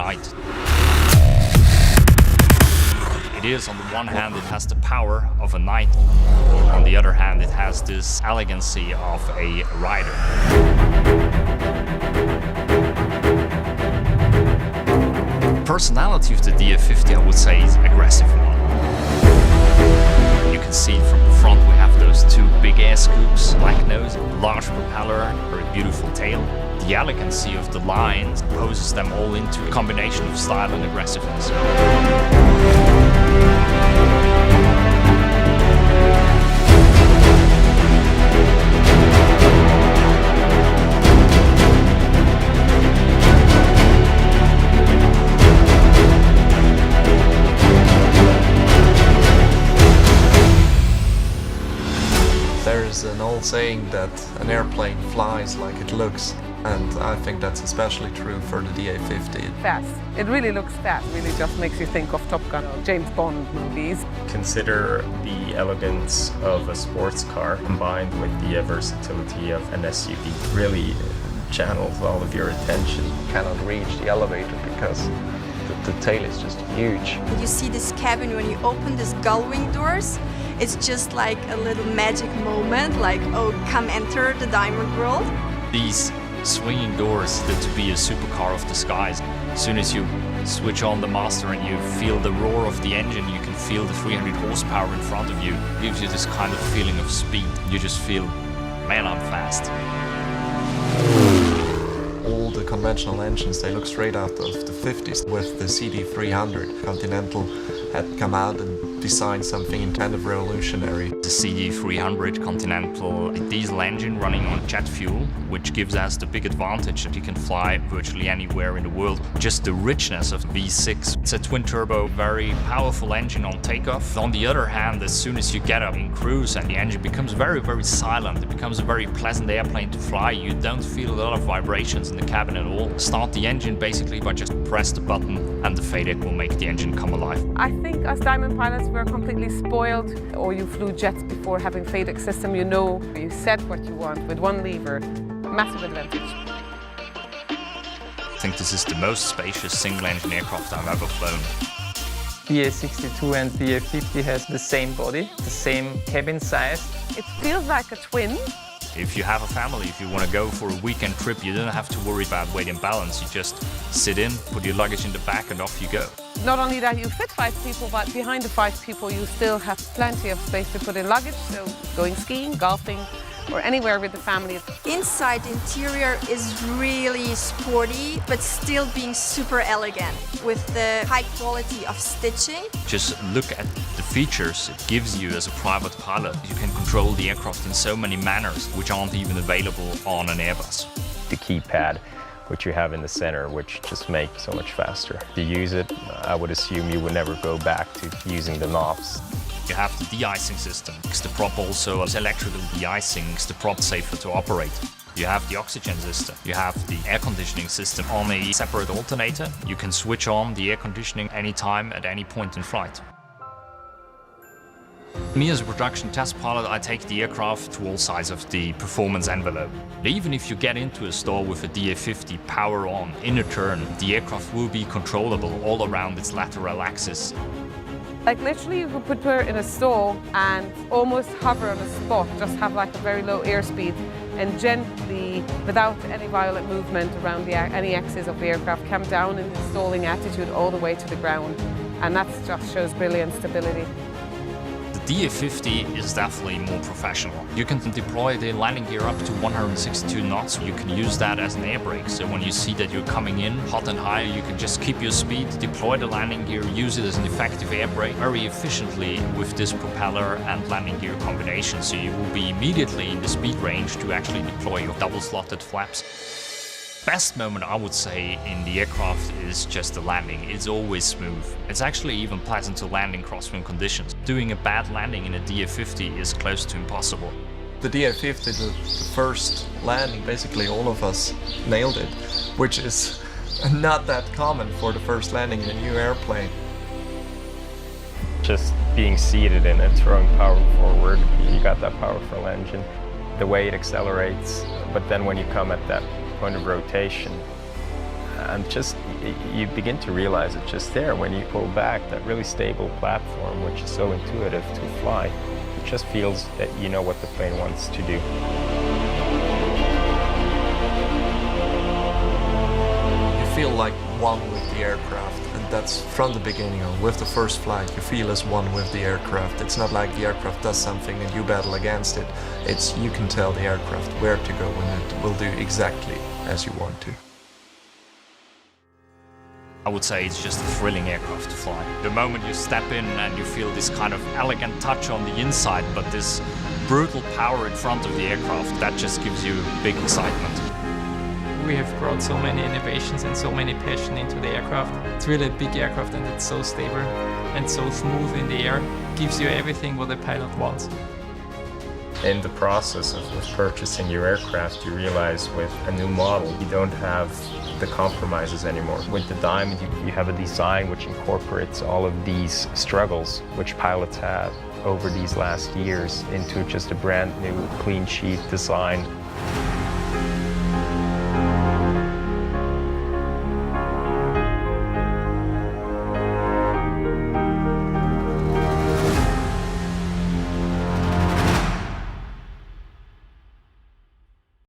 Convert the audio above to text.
night. It is, on the one hand, it has the power of a knight. On the other hand, it has this elegancy of a rider. The personality of the DA50, I would say, is aggressive one. You can see from the front we have those two big air scoops, black nose, large propeller, very beautiful tail. The elegancy of the lines poses them all into a combination of style and aggressiveness. There's an old saying that an airplane flies like it looks, and I think that's especially true for the DA50. Fast. It really looks fast. It really just makes you think of Top Gun or James Bond movies. Consider the elegance of a sports car combined with the versatility of an SUV. Really channels all of your attention. You cannot reach the elevator because the tail is just huge. You see this cabin when you open these gull-wing doors. It's just like a little magic moment, like, oh, come enter the Diamond world. These swinging doors that to be a supercar of the skies. As soon as you switch on the master and you feel the roar of the engine, you can feel the 300 horsepower in front of you. It gives you this kind of feeling of speed. You just feel, man, I'm fast. All the conventional engines, they look straight out of the 50s. With the CD-300, Continental had come out and designed something kind of revolutionary. The CD-300 Continental diesel engine running on jet fuel, which gives us the big advantage that you can fly virtually anywhere in the world. Just the richness of V6. It's a twin-turbo, very powerful engine on takeoff. On the other hand, as soon as you get up in cruise and the engine becomes very, very silent, it becomes a very pleasant airplane to fly. You don't feel a lot of vibrations in the cabin at all. Start the engine basically by just press the button and the FADEC will make the engine come alive. I think us Diamond pilots were completely spoiled, or you flew jets before having FADEC system. You know, you set what you want with one lever. Massive advantage. I think this is the most spacious single-engine aircraft I've ever flown. DA62 and DA50 has the same body, the same cabin size. It feels like a twin. If you have a family, if you want to go for a weekend trip, you don't have to worry about weight and balance. You just sit in, put your luggage in the back and off you go. Not only that, you fit 5 people, but behind the 5 people you still have plenty of space to put in luggage. So going skiing, golfing, or anywhere with the family. Inside, the interior is really sporty, but still being super elegant with the high quality of stitching. Just look at the features it gives you as a private pilot. You can control the aircraft in so many manners which aren't even available on an Airbus. The keypad, which you have in the center, which just makes so much faster. To use it, I would assume you would never go back to using the knobs. You have the de-icing system. The prop also is electrical de-icing, makes the prop safer to operate. You have the oxygen system. You have the air conditioning system on a separate alternator. You can switch on the air conditioning anytime at any point in flight. Me as a production test pilot, I take the aircraft to all sides of the performance envelope. Even if you get into a stall with a DA50 power on in a turn, the aircraft will be controllable all around its lateral axis. Like literally you could put her in a stall and almost hover on a spot, just have like a very low airspeed and gently, without any violent movement around any axis of the aircraft, come down in the stalling attitude all the way to the ground. And that just shows brilliant stability. The DA50 is definitely more professional. You can deploy the landing gear up to 162 knots. You can use that as an air brake. So when you see that you're coming in hot and high, you can just keep your speed, deploy the landing gear, use it as an effective air brake very efficiently with this propeller and landing gear combination. So you will be immediately in the speed range to actually deploy your double-slotted flaps. Best moment I would say in the aircraft is just the landing. It's always smooth. It's actually even pleasant to land in crosswind conditions. Doing a bad landing in a DA50 is close to impossible. The DA50, the first landing, basically all of us nailed it, which is not that common for the first landing in a new airplane. Just being seated in it, throwing power forward, you got that powerful engine. The way it accelerates, but then when you come at that point of rotation, and just you begin to realize it's just there when you pull back, that really stable platform, which is so intuitive to fly. It just feels that you know what the plane wants to do. You feel like one with the aircraft, and that's from the beginning on. With the first flight, you feel as one with the aircraft. It's not like the aircraft does something and you battle against it. It's you can tell the aircraft where to go and it will do exactly as you want to. I would say it's just a thrilling aircraft to fly. The moment you step in and you feel this kind of elegant touch on the inside, but this brutal power in front of the aircraft, that just gives you big excitement. We have brought so many innovations and so many passion into the aircraft. It's really a big aircraft and it's so stable and so smooth in the air. It gives you everything what a pilot wants. In the process of purchasing your aircraft, you realize with a new model, you don't have the compromises anymore. With the Diamond, you have a design which incorporates all of these struggles which pilots had over these last years into just a brand new clean sheet design.